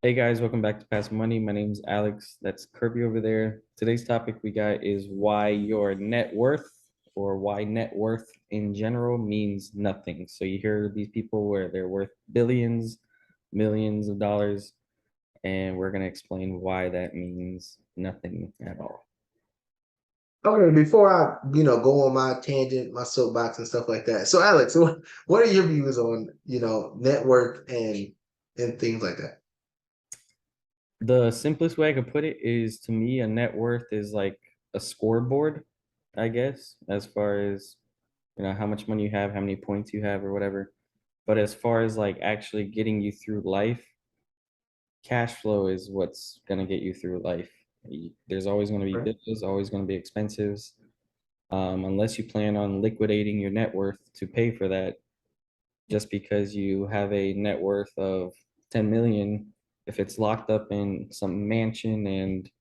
Hey guys, welcome back to Pass Money. My name's Alex. That's Kirby over there. Today's topic we got is why your net worth or why net worth in general means nothing. So you hear these people where they're worth billions, millions of dollars, and we're going to explain why that means nothing at all. Okay, before I go on my tangent, my soapbox and stuff like that. So Alex, what are your views on net worth and things like that? The simplest way I could put it is to me, a net worth is like a scoreboard, I guess, as far as how much money you have, how many points you have, or whatever. But as far as like actually getting you through life, cash flow is what's going to get you through life. There's always going to be Right. bills, always going to be expenses. Unless you plan on liquidating your net worth to pay for that, just because you have a net worth of 10 million, if it's locked up in some mansion and,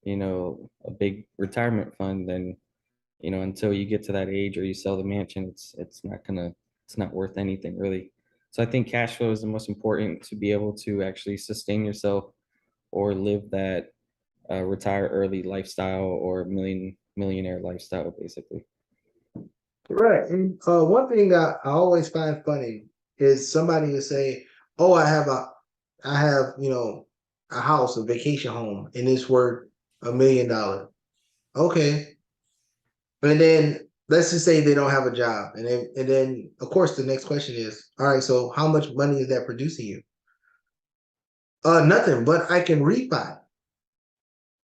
a big retirement fund, then, until you get to that age or you sell the mansion, it's not worth anything really. So I think cash flow is the most important to be able to actually sustain yourself or live that retire early lifestyle or millionaire lifestyle, basically. Right. And one thing I always find funny is somebody will say, "Oh, I have a house, a vacation home, and it's worth $1 million." Okay, and then let's just say they don't have a job, and then of course the next question is, all right, so how much money is that producing you? Nothing, but I can refi.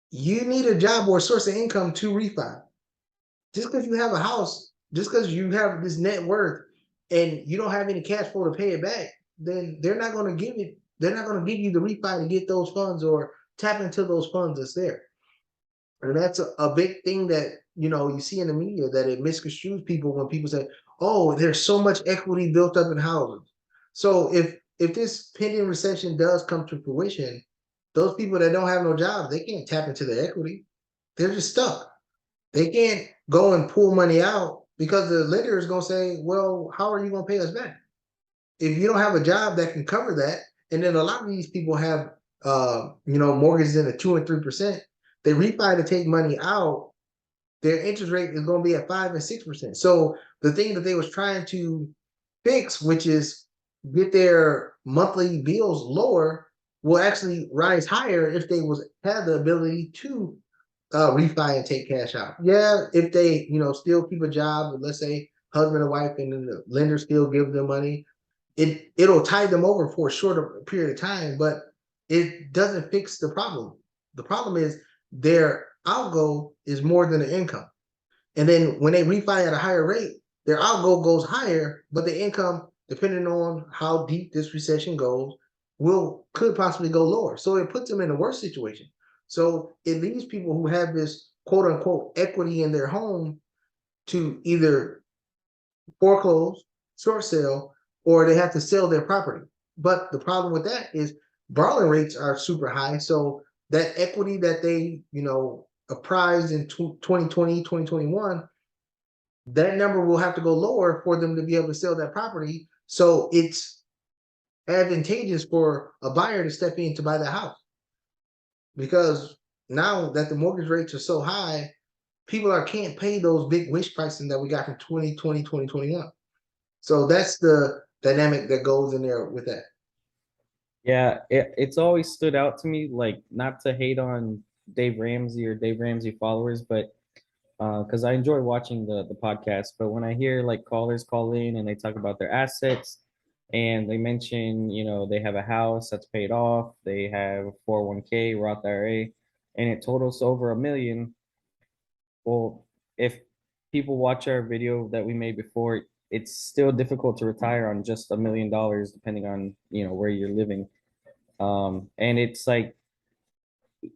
You need a job or a source of income to refi. Just because you have a house, just because you have this net worth and you don't have any cash flow to pay it back, then they're not going to give it. They're not going to give you the refi to get those funds or tap into those funds that's there. And that's a big thing that you see in the media that it misconstrues people when people say, "Oh, there's so much equity built up in houses." So if this pending recession does come to fruition, those people that don't have no jobs, they can't tap into the equity. They're just stuck. They can't go and pull money out because the lender is going to say, "Well, how are you going to pay us back?" If you don't have a job that can cover that, and then a lot of these people have mortgages in the 2 and 3%, they refi to take money out, their interest rate is going to be at 5 and 6%. So the thing that they was trying to fix, which is get their monthly bills lower, will actually rise higher if they was have the ability to refi and take cash out. Yeah, if they still keep a job, let's say husband and wife, and then the lender still gives them money, it'll tide them over for a shorter period of time, but it doesn't fix the problem. The problem is their outgo is more than the income. And then when they refi at a higher rate, their outgo goes higher, but the income, depending on how deep this recession goes, will could possibly go lower. So it puts them in a worse situation. So it leaves people who have this quote unquote equity in their home to either foreclose, short sale, or they have to sell their property. But the problem with that is borrowing rates are super high. So that equity that they apprised in 2020, 2021, that number will have to go lower for them to be able to sell that property. So it's advantageous for a buyer to step in to buy the house because now that the mortgage rates are so high, people are can't pay those big wish pricing that we got from 2020, 2021. So that's the dynamic that goes in there with that. Yeah, it's always stood out to me, like not to hate on Dave Ramsey or Dave Ramsey followers, but because I enjoy watching the podcast. But when I hear like callers call in and they talk about their assets and they mention, they have a house that's paid off, they have a 401k, Roth IRA, and it totals over 1 million. Well, if people watch our video that we made before, it's still difficult to retire on just $1 million, depending on, where you're living. And it's like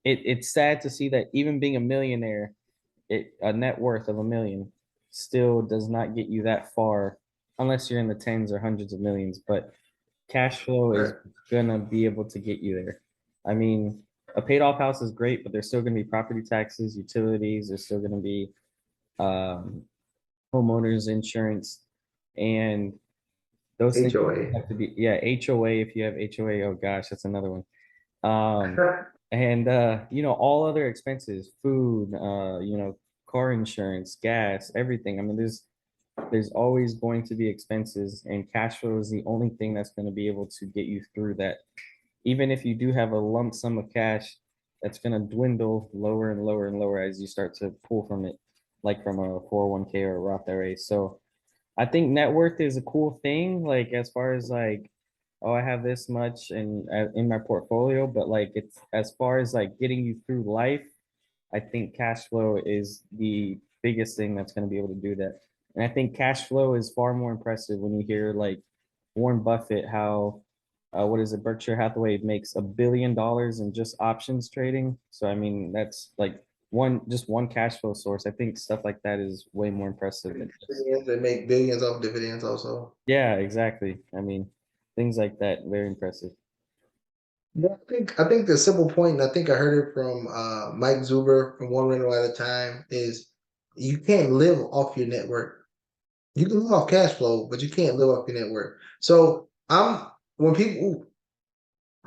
it's sad to see that even being a millionaire, a net worth of 1 million still does not get you that far unless you're in the tens or hundreds of millions. But cash flow is Right. gonna be able to get you there. I mean, a paid off house is great, but there's still gonna be property taxes, utilities, there's still gonna be um, homeowners insurance, and those things HOA. have to be, yeah, HOA. If you have HOA, oh gosh, that's another one. Um, and all other expenses, food, car insurance, gas, everything. I mean, there's always going to be expenses, and cash flow is the only thing that's going to be able to get you through that. Even if you do have a lump sum of cash, that's going to dwindle lower and lower and lower as you start to pull from it, like from a 401k or a Roth IRA. So I think net worth is a cool thing, like as far as like, oh, I have this much in my portfolio, but like it's as far as like getting you through life, I think cash flow is the biggest thing that's going to be able to do that. And I think cash flow is far more impressive when you hear like Warren Buffett, how what is it, Berkshire Hathaway makes $1 billion in just options trading. So I mean, that's like one cash flow source. I think stuff like that is way more impressive than just Dividends, they make billions off dividends also. yeah, exactly. I mean, things like that, very impressive. Yeah, I think the simple point, and I think I heard it from Mike Zuber from One Rental at a Time, is you can't live off your network. You can live off cash flow, but you can't live off your network. So I'm when people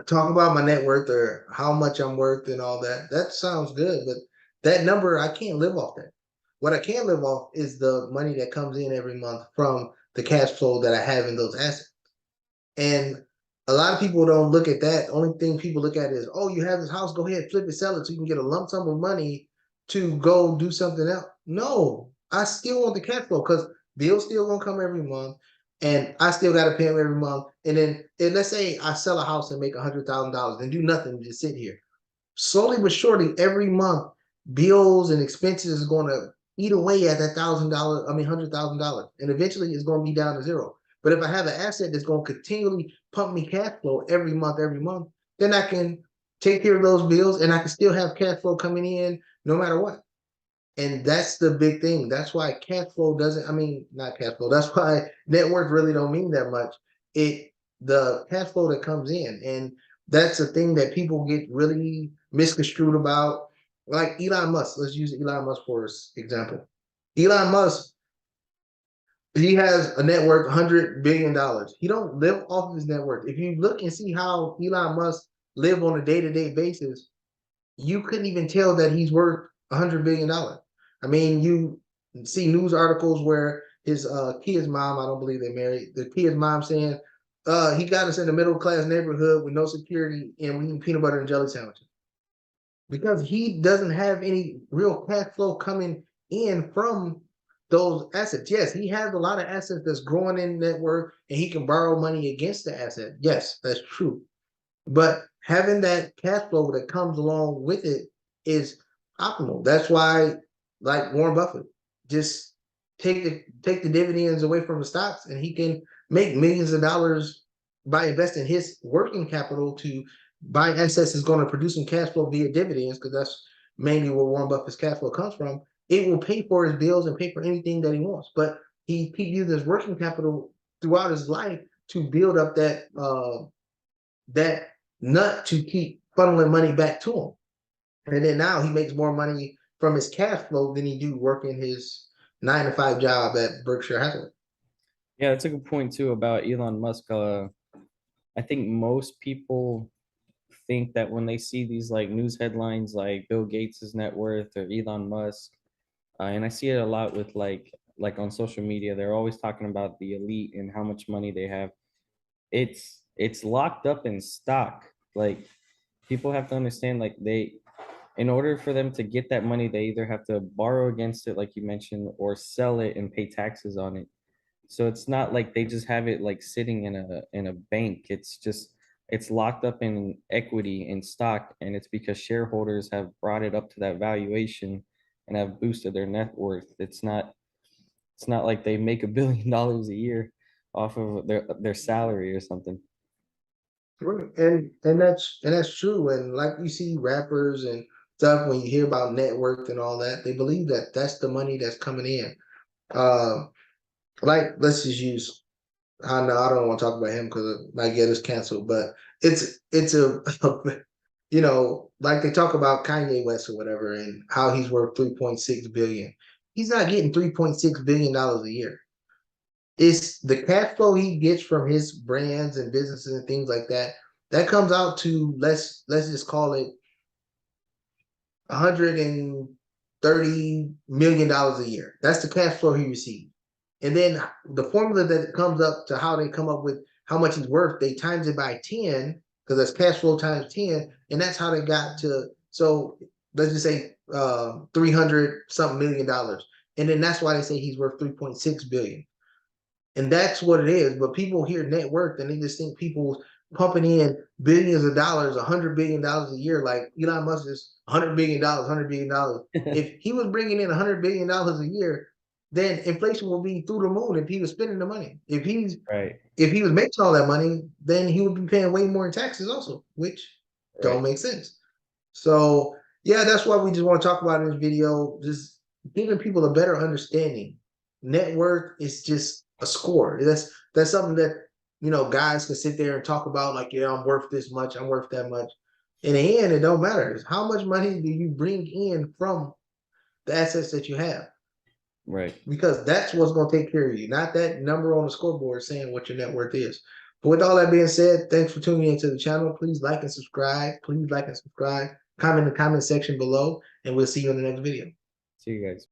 talk about my net worth or how much I'm worth and all that, that sounds good, but that number I can't live off that. What I can live off is the money that comes in every month from the cash flow that I have in those assets. And a lot of people don't look at that. The only thing people look at is, oh, you have this house, go ahead, flip it, sell it so you can get a lump sum of money to go do something else. No, I still want the cash flow because bills still gonna come every month, and I still gotta pay them every month. And let's say I sell a house and make $100,000 and do nothing, just sit here slowly but surely every month, bills and expenses is going to eat away at that $1,000, $100,000, and eventually it's going to be down to zero. But if I have an asset that's going to continually pump me cash flow every month, then I can take care of those bills and I can still have cash flow coming in no matter what. And that's the big thing. That's why cash flow doesn't, I mean, not cash flow. That's why net worth really don't mean that much. It the cash flow that comes in. And that's the thing that people get really misconstrued about. Like Elon Musk. Let's use Elon Musk for example. Elon Musk, he has a net worth $100 billion. He don't live off of his net worth. If you look and see how Elon Musk live on a day-to-day basis, you couldn't even tell that he's worth $100 billion. I mean, you see news articles where his kid's mom, I don't believe they married, the kid's mom saying, he got us in a middle class neighborhood with no security and we eat peanut butter and jelly sandwiches. Because he doesn't have any real cash flow coming in from those assets. Yes, he has a lot of assets that's growing in net worth and he can borrow money against the asset. Yes, that's true. But having that cash flow that comes along with it is optimal. That's why, like Warren Buffett, just take the dividends away from the stocks, and he can make millions of dollars by investing his working capital to buy assets that's going to produce some cash flow via dividends, because that's mainly where Warren Buffett's cash flow comes from. It will pay for his bills and pay for anything that he wants. But he uses his working capital throughout his life to build up that nut to keep funneling money back to him. And then now he makes more money from his cash flow than he do working his 9 to 5 job at Berkshire Hathaway. Yeah, that's a good point too about Elon Musk. I think most people think that when they see these like news headlines like Bill Gates's net worth or Elon Musk, and I see it a lot with like on social media, they're always talking about the elite and how much money they have. It's locked up in stock. Like people have to understand, like in order for them to get that money, they either have to borrow against it, like you mentioned, or sell it and pay taxes on it. So it's not like they just have it like sitting in a bank. It's locked up in equity in stock, and it's because shareholders have brought it up to that valuation and have boosted their net worth. It's not like they make $1 billion a year off of their salary or something. Right. And that's true. And like you see rappers and stuff when you hear about net worth and all that, they believe that that's the money that's coming in. Um, like let's just use I know I don't want to talk about him because it might get us canceled, but it's a like they talk about Kanye West or whatever and how he's worth 3.6 billion. He's not getting $3.6 billion a year. It's the cash flow he gets from his brands and businesses and things like that. That comes out to let's just call it $130 million a year. That's the cash flow he received. And then the formula that comes up to how they come up with how much he's worth, they times it by 10, because that's cash flow times 10. And that's how they got to, so let's just say 300 something $million. And then that's why they say he's worth 3.6 billion. And that's what it is. But people hear net worth and they just think people pumping in billions of dollars, $100 billion a year, like Elon Musk is $100 billion, $100 billion. If he was bringing in $100 billion a year, then inflation will be through the moon if he was spending the money. Right. If he was making all that money, then he would be paying way more in taxes also, which don't Right. make sense. So yeah, that's why we just want to talk about in this video, just giving people a better understanding. Net worth is just a score. That's something that guys can sit there and talk about, like, yeah, I'm worth this much, I'm worth that much. In the end, it don't matter. It's how much money do you bring in from the assets that you have? Right. Because that's what's going to take care of you, not that number on the scoreboard saying what your net worth is. But with all that being said, thanks for tuning into the channel. Please like and subscribe. Please like and subscribe. Comment in the comment section below, and we'll see you in the next video. See you guys.